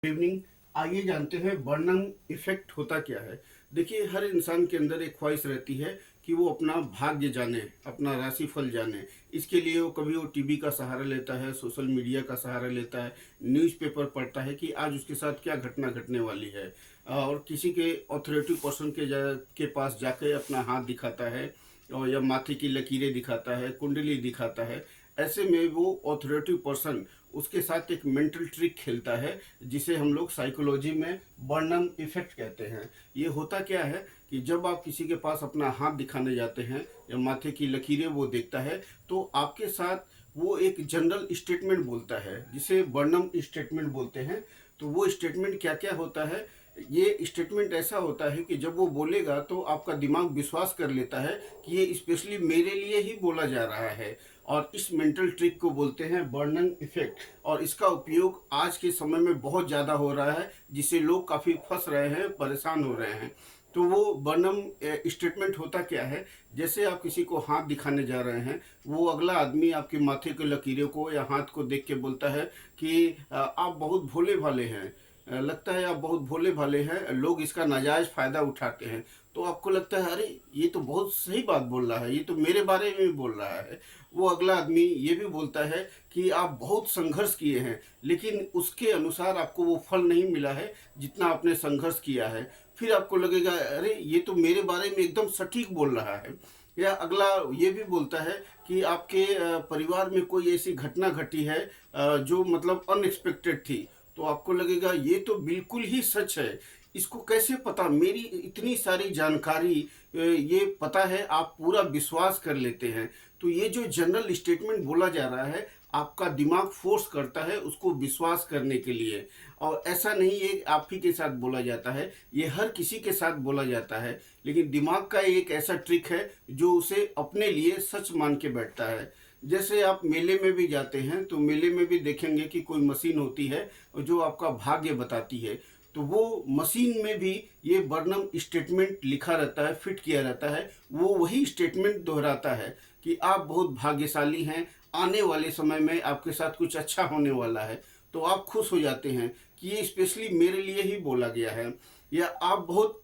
Good evening. आइए जानते हैं बर्नम इफेक्ट होता क्या है। देखिए, हर इंसान के अंदर एक ख्वाहिश रहती है कि वो अपना भाग्य जाने, अपना राशिफल जाने। इसके लिए वो टीवी का सहारा लेता है, सोशल मीडिया का सहारा लेता है, न्यूज़पेपर पढ़ता है कि आज उसके साथ क्या घटना घटने वाली है, और किसी के ऑथोरिटी पर्सन के पास जाके अपना हाथ दिखाता है और या माथे की लकीरें दिखाता है, कुंडली दिखाता है। ऐसे में वो ऑथोरिटी पर्सन उसके साथ एक मेंटल ट्रिक खेलता है, जिसे हम लोग साइकोलॉजी में बर्नम इफेक्ट कहते हैं। ये होता क्या है कि जब आप किसी के पास अपना हाथ दिखाने जाते हैं या माथे की लकीरें वो देखता है, तो आपके साथ वो एक जनरल स्टेटमेंट बोलता है, जिसे बर्नम स्टेटमेंट बोलते हैं। तो वो स्टेटमेंट क्या क्या होता है? ये स्टेटमेंट ऐसा होता है कि जब वो बोलेगा तो आपका दिमाग विश्वास कर लेता है कि ये स्पेशली मेरे लिए ही बोला जा रहा है, और इस मेंटल ट्रिक को बोलते हैं बर्नम इफेक्ट। और इसका उपयोग आज के समय में बहुत ज़्यादा हो रहा है, जिससे लोग काफ़ी फंस रहे हैं, परेशान हो रहे हैं। तो वो बर्नम स्टेटमेंट होता क्या है? जैसे आप किसी को हाथ दिखाने जा रहे हैं, वो अगला आदमी आपके माथे के लकीरों को या हाथ को देख के बोलता है कि आप बहुत भोले भाले हैं, लगता है आप बहुत भोले भाले हैं, लोग इसका नाजायज़ फ़ायदा उठाते हैं। तो आपको लगता है अरे ये तो बहुत सही बात बोल रहा है, ये तो मेरे बारे में भी बोल रहा है। वो अगला आदमी ये भी बोलता है कि आप बहुत संघर्ष किए हैं, लेकिन उसके अनुसार आपको वो फल नहीं मिला है जितना आपने संघर्ष किया है। फिर आपको लगेगा अरे ये तो मेरे बारे में एकदम सटीक बोल रहा है। या अगला ये भी बोलता है कि आपके परिवार में कोई ऐसी घटना घटी है जो मतलब अनएक्सपेक्टेड थी। तो आपको लगेगा ये तो बिल्कुल ही सच है, इसको कैसे पता, मेरी इतनी सारी जानकारी ये पता है, आप पूरा विश्वास कर लेते हैं। तो ये जो जनरल स्टेटमेंट बोला जा रहा है, आपका दिमाग फोर्स करता है उसको विश्वास करने के लिए। और ऐसा नहीं ये आप ही के साथ बोला जाता है, ये हर किसी के साथ बोला जाता है, लेकिन दिमाग का एक ऐसा ट्रिक है जो उसे अपने लिए सच मान के बैठता है। जैसे आप मेले में भी जाते हैं तो मेले में भी देखेंगे कि कोई मशीन होती है जो आपका भाग्य बताती है। तो वो मशीन में भी ये बर्नम स्टेटमेंट लिखा रहता है, फिट किया रहता है। वो वही स्टेटमेंट दोहराता है कि आप बहुत भाग्यशाली हैं, आने वाले समय में आपके साथ कुछ अच्छा होने वाला है। तो आप खुश हो जाते हैं कि ये स्पेशली मेरे लिए ही बोला गया है। या आप बहुत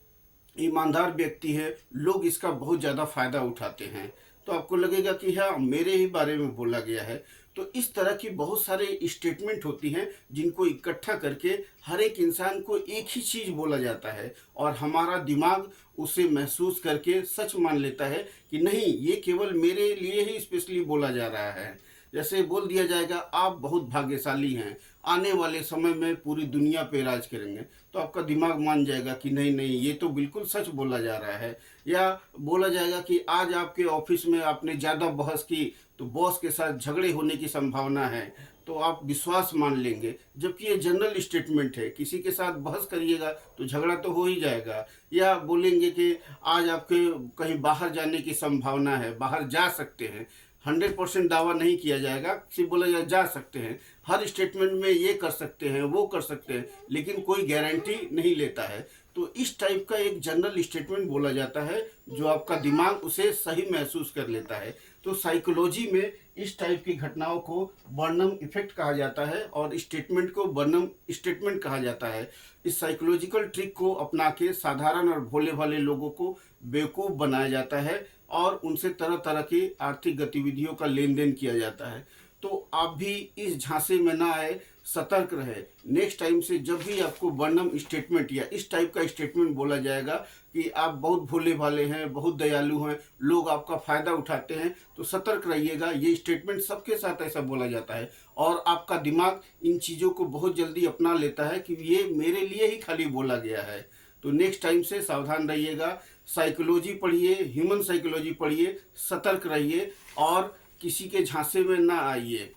ईमानदार व्यक्ति है, लोग इसका बहुत ज़्यादा फायदा उठाते हैं। तो आपको लगेगा कि हाँ, मेरे ही बारे में बोला गया है। तो इस तरह की बहुत सारे स्टेटमेंट होती हैं जिनको इकट्ठा करके हर एक इंसान को एक ही चीज़ बोला जाता है, और हमारा दिमाग उसे महसूस करके सच मान लेता है कि नहीं, ये केवल मेरे लिए ही स्पेशली बोला जा रहा है। जैसे बोल दिया जाएगा आप बहुत भाग्यशाली हैं, आने वाले समय में पूरी दुनिया पे राज करेंगे, तो आपका दिमाग मान जाएगा कि नहीं नहीं, ये तो बिल्कुल सच बोला जा रहा है। या बोला जाएगा कि आज आपके ऑफिस में आपने ज़्यादा बहस की तो बॉस के साथ झगड़े होने की संभावना है, तो आप विश्वास मान लेंगे। जबकि ये जनरल स्टेटमेंट है, किसी के साथ बहस करिएगा तो झगड़ा तो हो ही जाएगा। या बोलेंगे कि आज आपके कहीं बाहर जाने की संभावना है, बाहर जा सकते हैं। 100% दावा नहीं किया जाएगा, सिर्फ बोला जाए जा सकते हैं। हर स्टेटमेंट में ये कर सकते हैं, वो कर सकते हैं, लेकिन कोई गारंटी नहीं लेता है। तो इस टाइप का एक जनरल स्टेटमेंट बोला जाता है जो आपका दिमाग उसे सही महसूस कर लेता है। तो साइकोलॉजी में इस टाइप की घटनाओं को बर्नम इफेक्ट कहा जाता है, और स्टेटमेंट को बर्नम स्टेटमेंट कहा जाता है। इस साइकोलॉजिकल ट्रिक को अपना के साधारण और भोले भाले लोगों को बेवकूफ़ बनाया जाता है, और उनसे तरह तरह की आर्थिक गतिविधियों का लेन देन किया जाता है। तो आप भी इस झांसे में ना आए, सतर्क रहे। नेक्स्ट टाइम से जब भी आपको बर्नम स्टेटमेंट या इस टाइप का स्टेटमेंट बोला जाएगा कि आप बहुत भोले भाले हैं, बहुत दयालु हैं, लोग आपका फ़ायदा उठाते हैं, तो सतर्क रहिएगा। ये स्टेटमेंट सबके साथ ऐसा बोला जाता है, और आपका दिमाग इन चीज़ों को बहुत जल्दी अपना लेता है कि ये मेरे लिए ही खाली बोला गया है। तो नेक्स्ट टाइम से सावधान रहिएगा। साइकोलॉजी पढ़िए, ह्यूमन साइकोलॉजी पढ़िए, सतर्क रहिए और किसी के झांसे में ना आइए।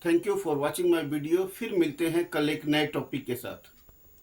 Thank you for watching my video. फिर मिलते हैं कल एक नए टॉपिक के साथ।